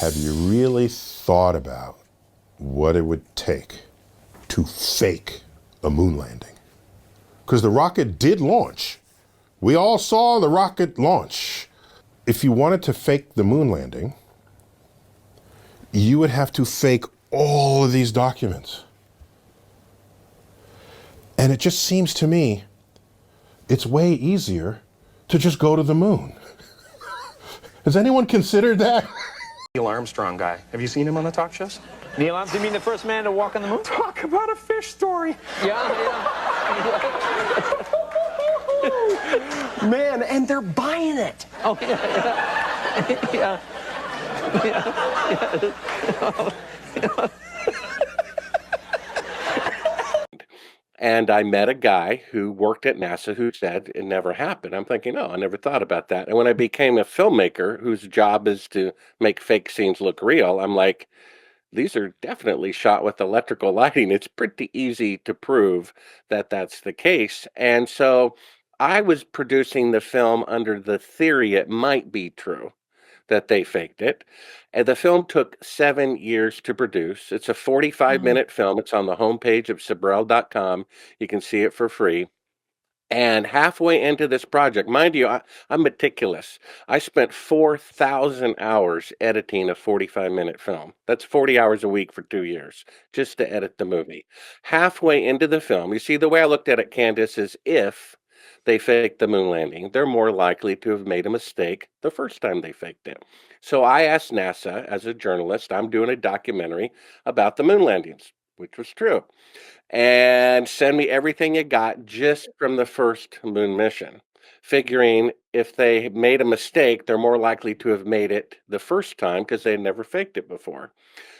have you really thought about what it would take to fake a moon landing? Because the rocket did launch. We all saw the rocket launch. If you wanted to fake the moon landing, you would have to fake all of these documents. And it just seems to me it's way easier to just go to the moon. Has anyone considered that? Neil Armstrong guy. Have you seen him on the talk shows? Neil Armstrong, you mean the first man to walk on the moon? Talk about a fish story. Yeah. Man, and they're buying it. Oh, yeah. And I met a guy who worked at NASA who said it never happened. I'm thinking, oh, I never thought about that. And when I became a filmmaker whose job is to make fake scenes look real, I'm like, these are definitely shot with electrical lighting. It's pretty easy to prove that that's the case. And so I was producing the film under the theory it might be true that they faked it. And the film took 7 years to produce. It's a 45-minute film. It's on the homepage of Sabrel.com. You can see it for free. And halfway into this project, mind you, I'm meticulous. I spent 4,000 hours editing a 45-minute film. That's 40 hours a week for 2 years just to edit the movie. Halfway into the film, you see, the way I looked at it, Candace, is if they faked the moon landing, they're more likely to have made a mistake the first time they faked it. So I asked NASA, as a journalist, I'm doing a documentary about the moon landings, which was true, and send me everything you got just from the first moon mission, figuring if they made a mistake, they're more likely to have made it the first time because they had never faked it before.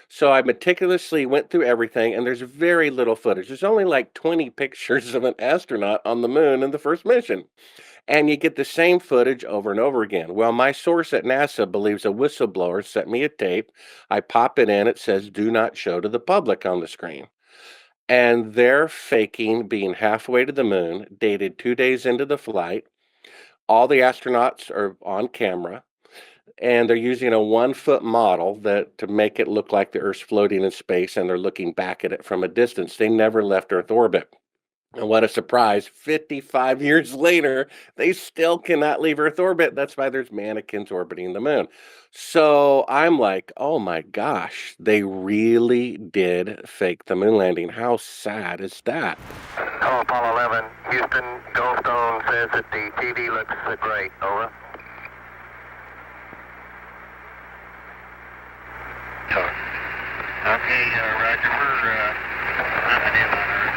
So I meticulously went through everything, and there's very little footage. There's only like 20 pictures of an astronaut on the moon in the first mission. And you get the same footage over and over again. Well, my source at NASA believes a whistleblower sent me a tape. I pop it in, it says, "Do not show to the public" on the screen. And they're faking being halfway to the moon, dated 2 days into the flight. All the astronauts are on camera, and they're using a 1-foot model that to make it look like the Earth's floating in space, and they're looking back at it from a distance. They never left Earth orbit. And what a surprise, 55 years later, they still cannot leave Earth orbit. That's why there's mannequins orbiting the moon. So I'm like, oh my gosh, they really did fake the moon landing. How sad is that? Hello, Apollo 11. Houston, Goldstone says that the TV looks great. Over. Okay, Roger, we're coming in on Earth.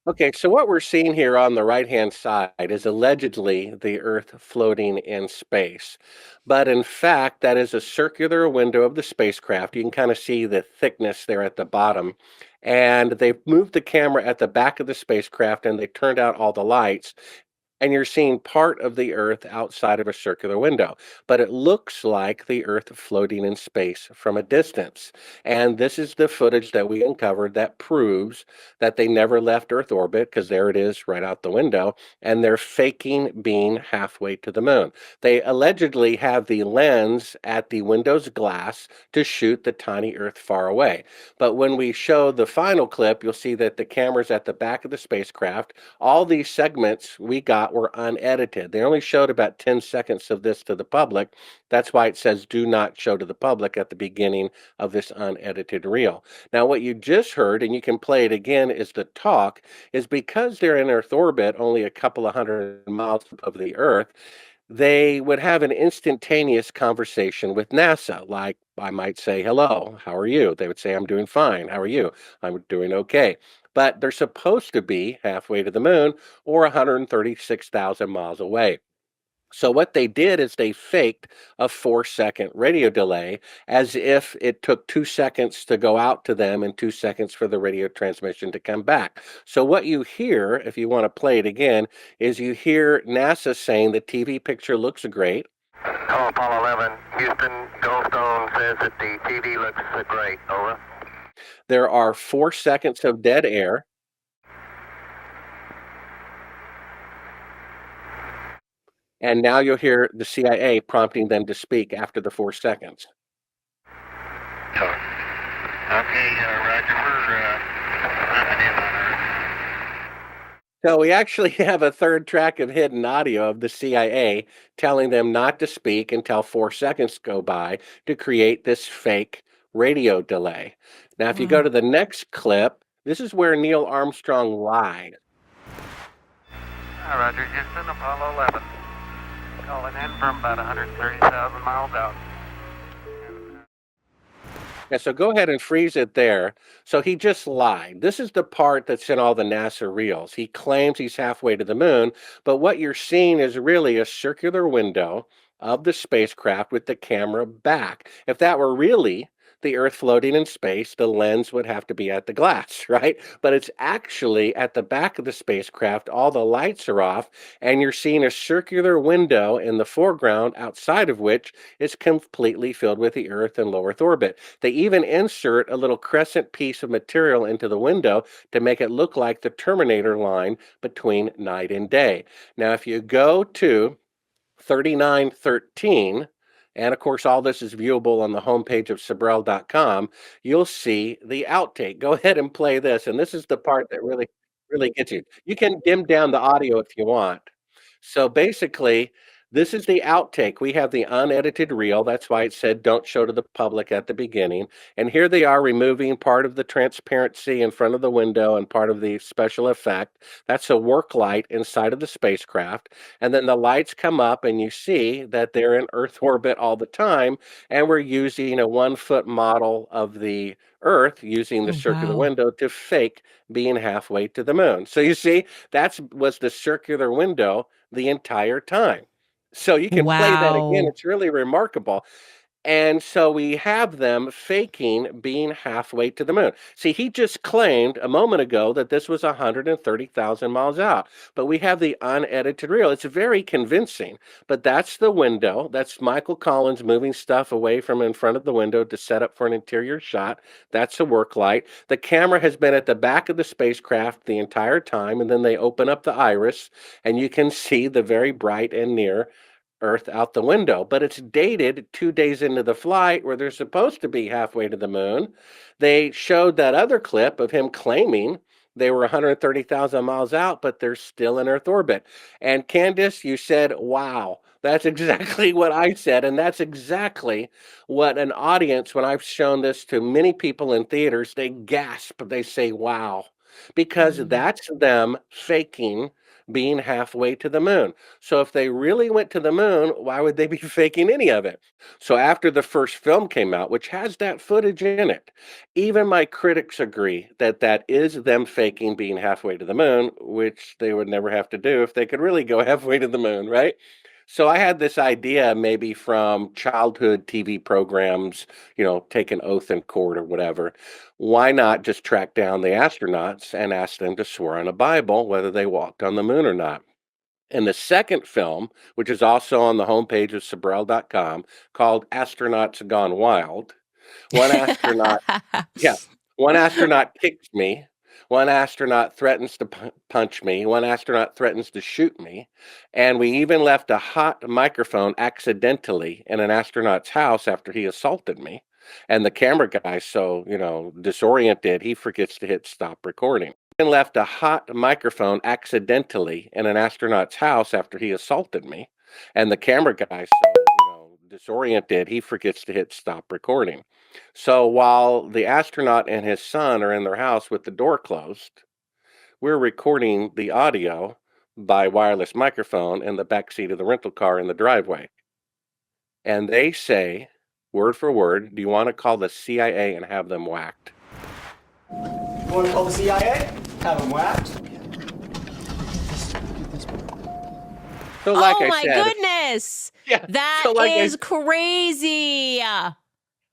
Okay, so what we're seeing here on the right-hand side is allegedly the Earth floating in space. But in fact, that is a circular window of the spacecraft. You can kind of see the thickness there at the bottom. And they've moved the camera at the back of the spacecraft, and they turned out all the lights. And you're seeing part of the Earth outside of a circular window, but it looks like the Earth floating in space from a distance. And this is the footage that we uncovered that proves that they never left Earth orbit, because there it is right out the window, and they're faking being halfway to the moon. They allegedly have the lens at the window's glass to shoot the tiny Earth far away. But when we show the final clip, you'll see that the camera's at the back of the spacecraft. All these segments we got were unedited. They only showed about 10 seconds of this to the public. That's why it says "do not show to the public" at the beginning of this unedited reel. Now, what you just heard, and you can play it again, is the talk, is because they're in Earth orbit, only a couple of hundred miles above the Earth, they would have an instantaneous conversation with NASA. Like, I might say, "Hello, how are you?" They would say, "I'm doing fine. How are you?" "I'm doing okay." But they're supposed to be halfway to the moon or 136,000 miles away. So what they did is they faked a 4-second radio delay, as if it took 2 seconds to go out to them and 2 seconds for the radio transmission to come back. So what you hear, if you want to play it again, is you hear NASA saying the TV picture looks great. Hello, Apollo 11. Houston, Goldstone says that the TV looks great. Over. There are 4 seconds of dead air. And now you'll hear the CIA prompting them to speak after the 4 seconds. Okay, Roger, we're dropping in on Earth. So we actually have a third track of hidden audio of the CIA telling them not to speak until 4 seconds go by to create this fake radio delay. Now, if you go Wow. to the next clip, this is where Neil Armstrong lied. Hi, Roger, Houston, Apollo 11. Calling in from about 130,000 miles out. Yeah, so go ahead and freeze it there. So he just lied. This is the part that's in all the NASA reels. He claims he's halfway to the moon, but what you're seeing is really a circular window of the spacecraft with the camera back. If that were really the Earth floating in space, the lens would have to be at the glass, right? But it's actually at the back of the spacecraft. All the lights are off, and you're seeing a circular window in the foreground, outside of which is completely filled with the Earth in low Earth orbit. They even insert a little crescent piece of material into the window to make it look like the Terminator line between night and day. Now, if you go to 3913, and of course, all this is viewable on the homepage of Sabrel.com, you'll see the outtake. Go ahead and play this. And this is the part that really gets you. You can dim down the audio if you want. So basically, this is the outtake. We have the unedited reel. That's why it said don't show to the public at the beginning. And here they are removing part of the transparency in front of the window and part of the special effect. That's a work light inside of the spacecraft. And then the lights come up and you see that they're in Earth orbit all the time. And we're using a 1 foot model of the Earth using the Oh, circular wow. window to fake being halfway to the moon. So you see, that was the circular window the entire time. So you can play that again. Wow. It's really remarkable. And so we have them faking being halfway to the moon. See, he just claimed a moment ago that this was 130,000 miles out, but we have the unedited reel. It's very convincing, but that's the window. That's Michael Collins moving stuff away from in front of the window to set up for an interior shot. That's a work light. The camera has been at the back of the spacecraft the entire time, and then they open up the iris, and you can see the very bright and near Earth out the window, but it's dated 2 days into the flight where they're supposed to be halfway to the moon. They showed that other clip of him claiming they were 130,000 miles out, but they're still in Earth orbit. And Candace, you said, wow. That's exactly what I said. And that's exactly what an audience, when I've shown this to many people in theaters, they gasp. They say, wow, because Mm. that's them faking being halfway to the moon. So if they really went to the moon, why would they be faking any of it? So after the first film came out, which has that footage in it, even my critics agree that that is them faking being halfway to the moon, which they would never have to do if they could really go halfway to the moon, right? So I had this idea maybe from childhood TV programs, take an oath in court or whatever. Why not just track down the astronauts and ask them to swear on a Bible whether they walked on the moon or not? And the second film, which is also on the homepage of Sabrel.com, called Astronauts Gone Wild, one astronaut yeah. One astronaut kicks me. One astronaut threatens to punch me. One astronaut threatens to shoot me. And we even left a hot microphone accidentally in an astronaut's house after he assaulted me. And the camera guy, so, disoriented, he forgets to hit stop recording. And left a hot microphone accidentally in an astronaut's house after he assaulted me. And the camera guy, so, disoriented, he forgets to hit stop recording. So while the astronaut and his son are in their house with the door closed, we're recording the audio by wireless microphone in the back seat of the rental car in the driveway. And they say, word for word, do you want to call the CIA and have them whacked? You want to call the CIA? Have them whacked? So like Oh I my said, goodness. yeah. That So like is crazy.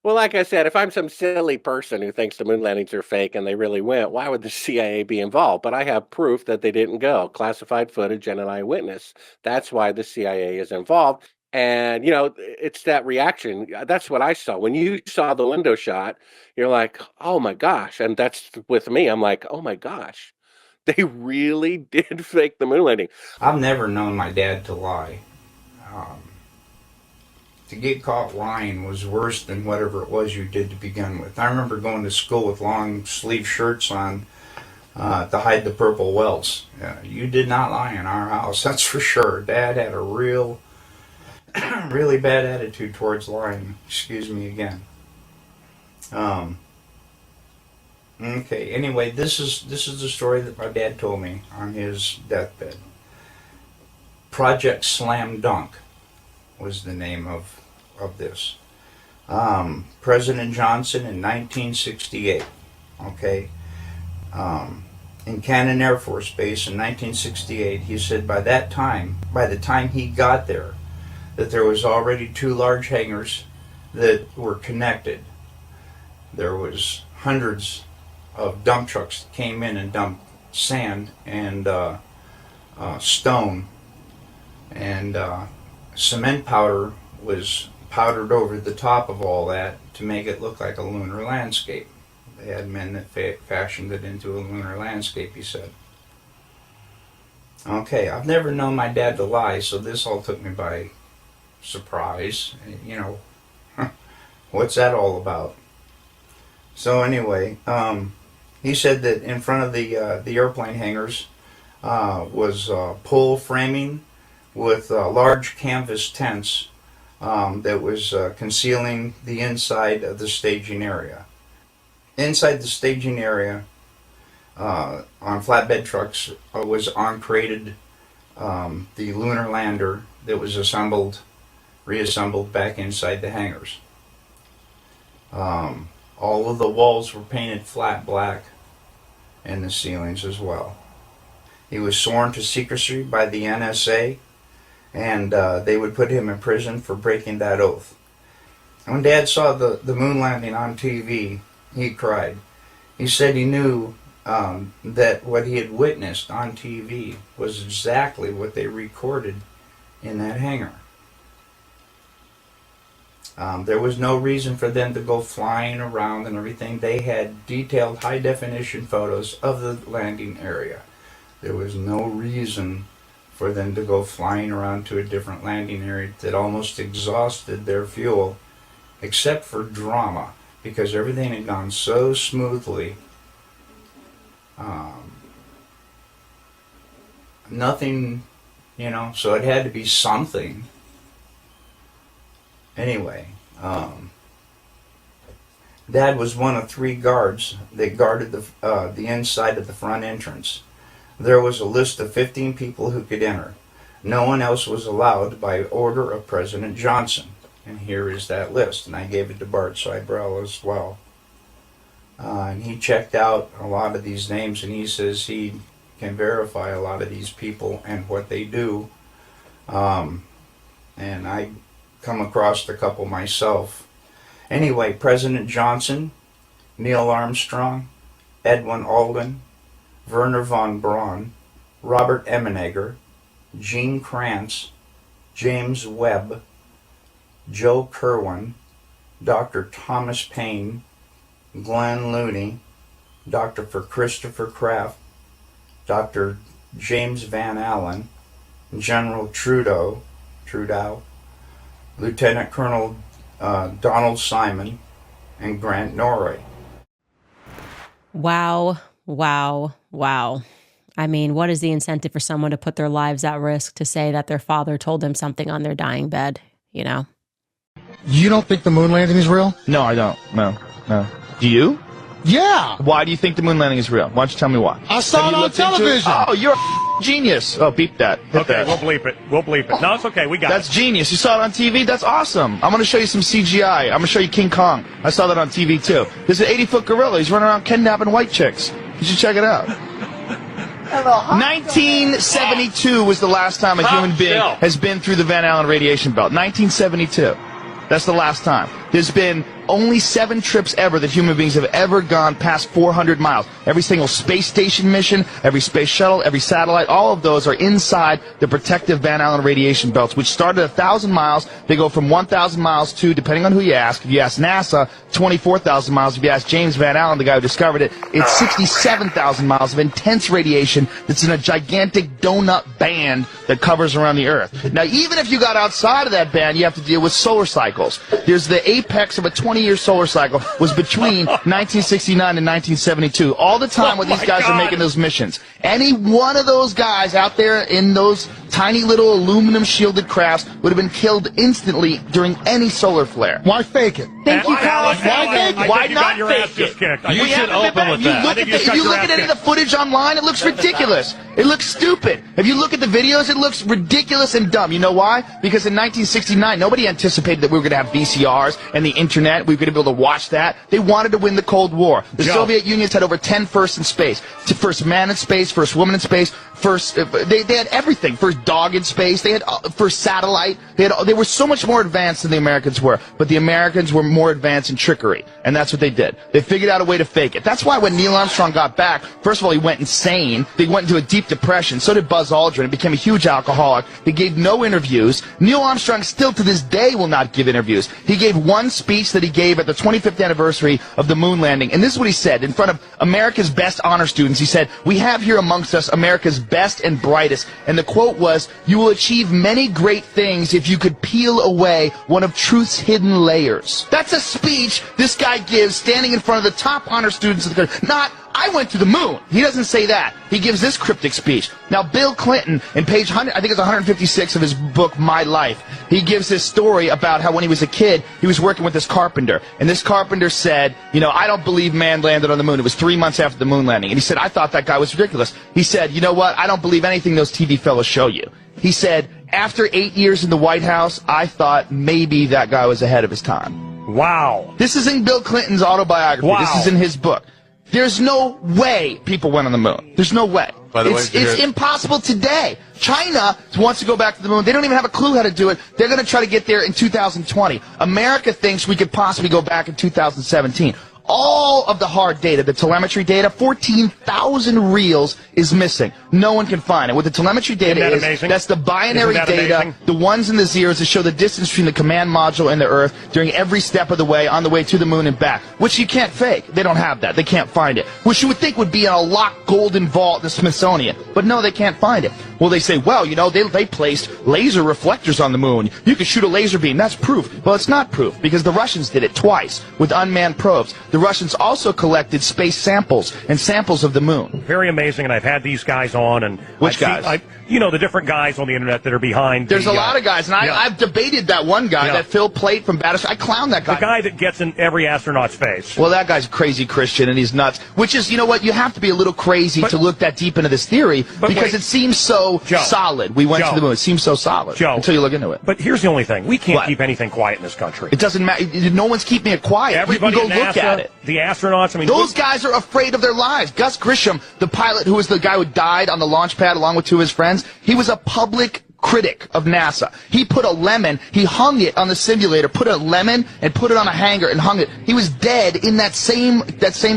Well, like I said, if I'm some silly person who thinks the moon landings are fake and they really went, why would the CIA be involved? But I have proof that they didn't go. Classified footage and an eyewitness. That's why the CIA is involved. And, it's that reaction. That's what I saw. When you saw the window shot, you're like, oh my gosh. And that's with me. I'm like, oh my gosh. They really did fake the moon landing. I've never known my dad to lie. Um, to get caught lying was worse than whatever it was you did to begin with. I remember going to school with long sleeve shirts on to hide the purple welts. You did not lie in our house, that's for sure. Dad had a really bad attitude towards lying. Excuse me again. Okay, anyway, this is the story that my dad told me on his deathbed. Project Slam Dunk was the name of this. President Johnson in 1968, okay? In Cannon Air Force Base in 1968, he said by the time he got there, that there was already 2 large hangars that were connected. There was hundreds of dump trucks that came in and dumped sand and stone, and cement powder was powdered over the top of all that to make it look like a lunar landscape. They had men that fashioned it into a lunar landscape, he said. Okay, I've never known my dad to lie, so this all took me by surprise. You know, what's that all about? So anyway, he said that in front of the airplane hangars was pole framing with large canvas tents that was concealing the inside of the staging area. Inside the staging area, on flatbed trucks, was uncrated the lunar lander that was reassembled back inside the hangars. All of the walls were painted flat black, and the ceilings as well. He was sworn to secrecy by the NSA, and they would put him in prison for breaking that oath. When Dad saw the moon landing on TV, he cried. He said he knew that what he had witnessed on TV was exactly what they recorded in that hangar. There was no reason for them to go flying around and everything. They had detailed high-definition photos of the landing area. There was no reason for them to go flying around to a different landing area that almost exhausted their fuel, except for drama, because everything had gone so smoothly. Nothing, you know, so it had to be something. Anyway, Dad was one of 3 guards that guarded the inside of the front entrance. There was a list of 15 people who could enter. No one else was allowed by order of President Johnson. And here is that list, and I gave it to Bart Seibel as well. And he checked out a lot of these names, and he says he can verify a lot of these people and what they do. And I come across a couple myself. Anyway, President Johnson, Neil Armstrong, Edwin Aldrin, Werner von Braun, Robert Emenegger, Gene Kranz, James Webb, Joe Kerwin, Dr. Thomas Paine, Glenn Looney, Dr. Christopher Kraft, Dr. James Van Allen, General Trudeau, Lieutenant Colonel Donald Simon, and Grant Norrie. Wow, wow, wow. I mean, what is the incentive for someone to put their lives at risk to say that their father told them something on their dying bed, you know? You don't think the moon landing is real? No, I don't. No. Do you? Yeah. Why do you think the moon landing is real? Why don't you tell me why? I saw it on television. Oh, you're a genius. Oh, beep that. Hit Okay, that. we'll bleep it. We'll bleep it. No, it's okay. We got That's it. genius. You saw it on TV? That's awesome. I'm going to show you some CGI. I'm going to show you King Kong. I saw that on TV, too. There's an 80-foot gorilla. He's running around kidnapping white chicks. You should check it out. 1972 was the last time a human being has been through the Van Allen radiation belt. 1972. That's the last time. There's been only 7 trips ever that human beings have ever gone past 400 miles. Every single space station mission, every space shuttle, every satellite, all of those are inside the protective Van Allen radiation belts, which start at 1,000 miles. They go from 1,000 miles to, depending on who you ask, if you ask NASA, 24,000 miles. If you ask James Van Allen, the guy who discovered it, it's 67,000 miles of intense radiation that's in a gigantic donut band that covers around the Earth. Now, even if you got outside of that band, you have to deal with solar cycles. There's the apex of a 20-year solar cycle was between 1969 and 1972. All the time when these guys are making those missions. Any one of those guys out there in those tiny little aluminum shielded crafts would have been killed instantly during any solar flare. Why fake it? Thank you, Carlos. Why not fake it? You should open with that. If you look at any of the footage online, it looks ridiculous. It looks stupid. If you look at the videos, it looks ridiculous and dumb. You know why? Because in 1969, nobody anticipated that we were going to have VCRs and the internet. We were going to be able to watch that. They wanted to win the Cold War. The Soviet Union's had over 10 firsts in space. First man in space, first woman in space, first they had everything. First dog in space. They had first satellite. They were so much more advanced than the Americans were. But the Americans were more advanced in trickery, and that's what they did. They figured out a way to fake it. That's why when Neil Armstrong got back, first of all, he went insane. They went into a deep depression. So did Buzz Aldrin. He became a huge alcoholic. He gave no interviews. Neil Armstrong still to this day will not give interviews. He gave one speech that he gave at the 25th anniversary of the moon landing, and this is what he said in front of America's best honor students. He said, "We have here amongst us America's best and brightest." And the quote was, "You will achieve many great things if you could peel away one of truth's hidden layers." That's a speech this guy gives standing in front of the top honor students of the country. Not, "I went to the moon." He doesn't say that. He gives this cryptic speech. Now, Bill Clinton, in page 100, I think it's 156 of his book, My Life, he gives this story about how when he was a kid, he was working with this carpenter. And this carpenter said, "You know, I don't believe man landed on the moon." It was 3 months after the moon landing. And he said, "I thought that guy was ridiculous." He said, "You know what? I don't believe anything those TV fellows show you." He said, "After 8 years in the White House, I thought maybe that guy was ahead of his time." Wow. This is in Bill Clinton's autobiography. Wow. This is in his book. There's no way people went on the moon. There's no way. By the way, it's impossible today. China wants to go back to the moon. They don't even have a clue how to do it. They're going to try to get there in 2020. America thinks we could possibly go back in 2017. All of the hard data, the telemetry data, 14,000 reels is missing. No one can find it. What the telemetry data is, that's the binary data, the ones and the zeros that show the distance between the command module and the Earth during every step of the way on the way to the moon and back, which you can't fake. They don't have that. They can't find it. Which you would think would be in a locked golden vault in the Smithsonian. But no, they can't find it. Well, they say, well, you know, they placed laser reflectors on the moon. You could shoot a laser beam. That's proof. Well, it's not proof because the Russians did it twice with unmanned probes. The Russians also collected space samples and samples of the moon. Very amazing, and I've had these guys on. And which guys? You know, the different guys on the internet that are behind. There's a lot of guys, and I've debated that one guy, that Phil Plait from Battersea. I clown that guy. The guy that gets in every astronaut's face. Well, that guy's a crazy Christian, and he's nuts. Which is, you know what, you have to be a little crazy to look that deep into this theory, because it seems so solid. We went to the moon. It seems so solid until you look into it. But here's the only thing. We can't keep anything quiet in this country. It doesn't matter. No one's keeping it quiet. Everybody you go at NASA, look at it. The astronauts, I mean, those guys are afraid of their lives. Gus Grisham, the pilot who was the guy who died on the launch pad along with two of his friends, he was a public critic of NASA. He put a lemon, he hung it on the simulator, put a lemon and put it on a hanger and hung it. He was dead in that same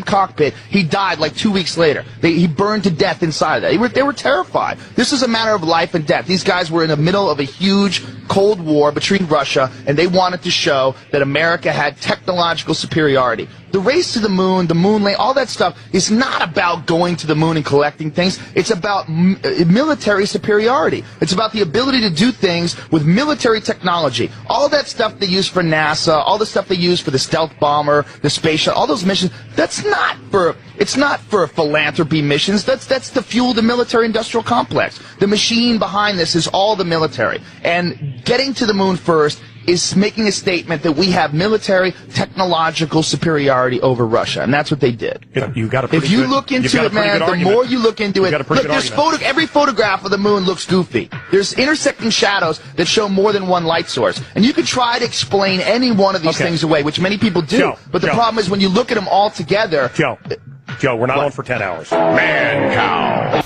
cockpit. He died like 2 weeks later. He burned to death inside of that. They were terrified. This is a matter of life and death. These guys were in the middle of a huge Cold War between Russia, and they wanted to show that America had technological superiority. The race to the moon landing, all that stuff is not about going to the moon and collecting things. It's about military superiority. It's about the ability to do things with military technology. All that stuff they use for NASA, all the stuff they use for the stealth bomber, the space shuttle, all those missions, it's not for philanthropy missions. That's to fuel the military-industrial complex. The machine behind this is all the military. And getting to the moon first is making a statement that we have military technological superiority over Russia, and that's what they did. If you look into it, man, the more you look into it, look, there's every photograph of the moon looks goofy. There's intersecting shadows that show more than one light source, and you could try to explain any one of these things away, which many people do. But the problem is when you look at them all together. Joe, we're not on for 10 hours. Man cow.